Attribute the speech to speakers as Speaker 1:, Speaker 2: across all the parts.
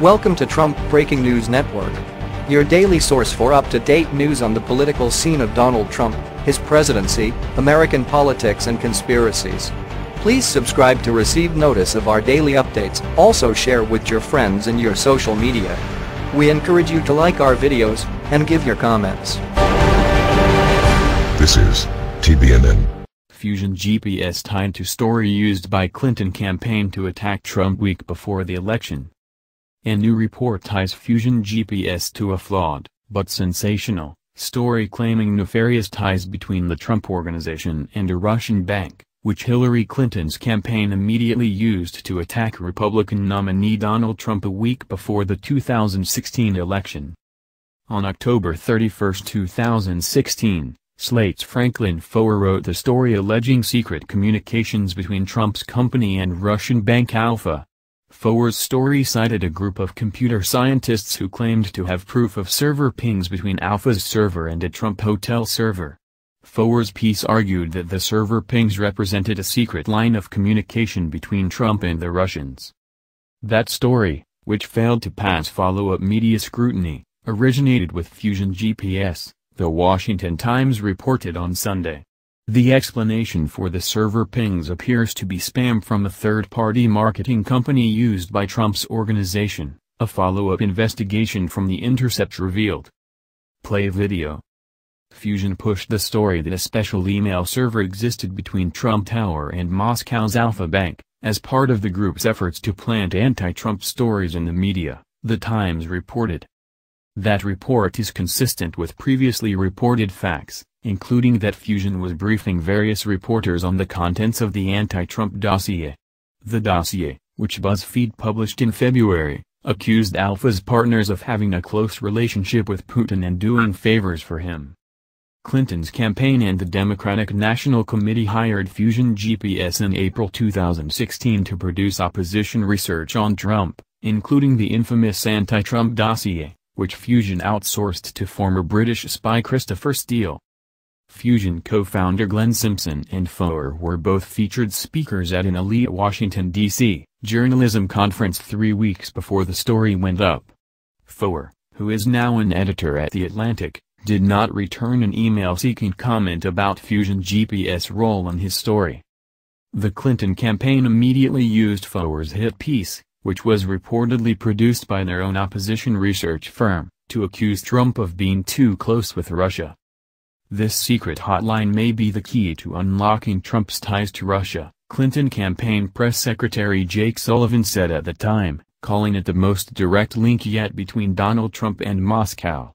Speaker 1: Welcome to Trump Breaking News Network, your daily source for up-to-date news on the political scene of Donald Trump, his presidency, American politics and conspiracies. Please subscribe to receive notice of our daily updates. Also share with your friends and your social media. We encourage you to like our videos and give your comments.
Speaker 2: This is TBNN.
Speaker 3: Fusion GPS tied to story used by Clinton campaign to attack Trump week before the election. A new report ties Fusion GPS to a flawed, but sensational, story claiming nefarious ties between the Trump Organization and a Russian bank, which Hillary Clinton's campaign immediately used to attack Republican nominee Donald Trump a week before the 2016 election. On October 31, 2016, Slate's Franklin Foer wrote the story alleging secret communications between Trump's company and Russian bank Alpha. Foer's story cited a group of computer scientists who claimed to have proof of server pings between Alpha's server and a Trump hotel server. Foer's piece argued that the server pings represented a secret line of communication between Trump and the Russians. That story, which failed to pass follow-up media scrutiny, originated with Fusion GPS, The Washington Times reported on Sunday. The explanation for the server pings appears to be spam from a third-party marketing company used by Trump's organization, a follow-up investigation from The Intercept revealed. Play video. Fusion pushed the story that a special email server existed between Trump Tower and Moscow's Alpha Bank, as part of the group's efforts to plant anti-Trump stories in the media, The Times reported. That report is consistent with previously reported facts, including that Fusion was briefing various reporters on the contents of the anti-Trump dossier. The dossier, which BuzzFeed published in February, accused Alpha's partners of having a close relationship with Putin and doing favors for him. Clinton's campaign and the Democratic National Committee hired Fusion GPS in April 2016 to produce opposition research on Trump, including the infamous anti-Trump dossier, which Fusion outsourced to former British spy Christopher Steele. Fusion co-founder Glenn Simpson and Foer were both featured speakers at an elite Washington, D.C., journalism conference 3 weeks before the story went up. Foer, who is now an editor at The Atlantic, did not return an email seeking comment about Fusion GPS' role in his story. The Clinton campaign immediately used Foer's hit piece, which was reportedly produced by their own opposition research firm, to accuse Trump of being too close with Russia. This secret hotline may be the key to unlocking Trump's ties to Russia, Clinton campaign press secretary Jake Sullivan said at the time, calling it the most direct link yet between Donald Trump and Moscow.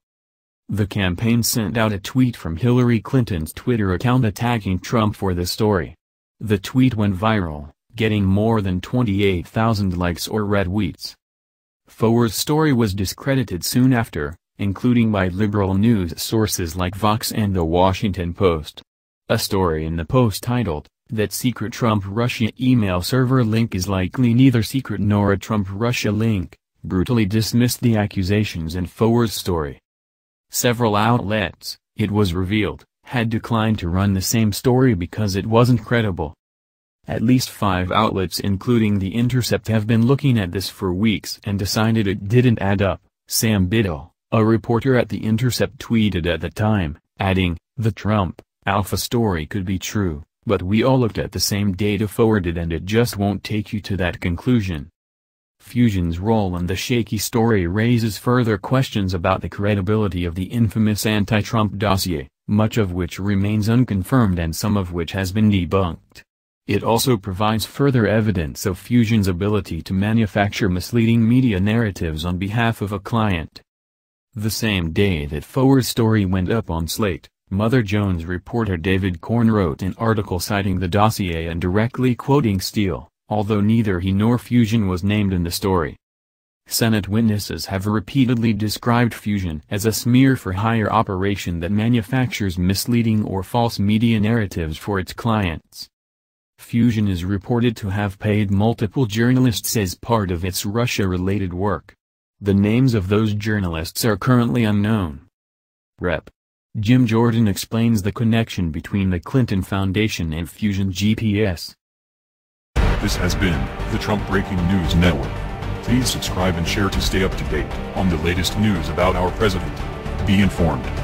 Speaker 3: The campaign sent out a tweet from Hillary Clinton's Twitter account attacking Trump for the story. The tweet went viral, getting more than 28,000 likes or retweets. Foer's story was discredited soon after, including by liberal news sources like Vox and The Washington Post. A story in the Post titled, "That secret Trump-Russia email server link is likely neither secret nor a Trump-Russia link," brutally dismissed the accusations in Foer's story. Several outlets, it was revealed, had declined to run the same story because it wasn't credible. At least 5 outlets including The Intercept have been looking at this for weeks and decided it didn't add up, Sam Biddle, a reporter at The Intercept tweeted at the time, adding, "The Trump, Alpha story could be true, but we all looked at the same data Foer did and it just won't take you to that conclusion." Fusion's role in the shaky story raises further questions about the credibility of the infamous anti-Trump dossier, much of which remains unconfirmed and some of which has been debunked. It also provides further evidence of Fusion's ability to manufacture misleading media narratives on behalf of a client. The same day that Foer's story went up on Slate, Mother Jones reporter David Corn wrote an article citing the dossier and directly quoting Steele, although neither he nor Fusion was named in the story. Senate witnesses have repeatedly described Fusion as a smear-for-hire operation that manufactures misleading or false media narratives for its clients. Fusion is reported to have paid multiple journalists as part of its Russia-related work. The names of those journalists are currently unknown. Rep. Jim Jordan explains the connection between the Clinton Foundation and Fusion GPS.
Speaker 2: This has been the Trump Breaking News Network. Please subscribe and share to stay up to date on the latest news about our president. Be informed.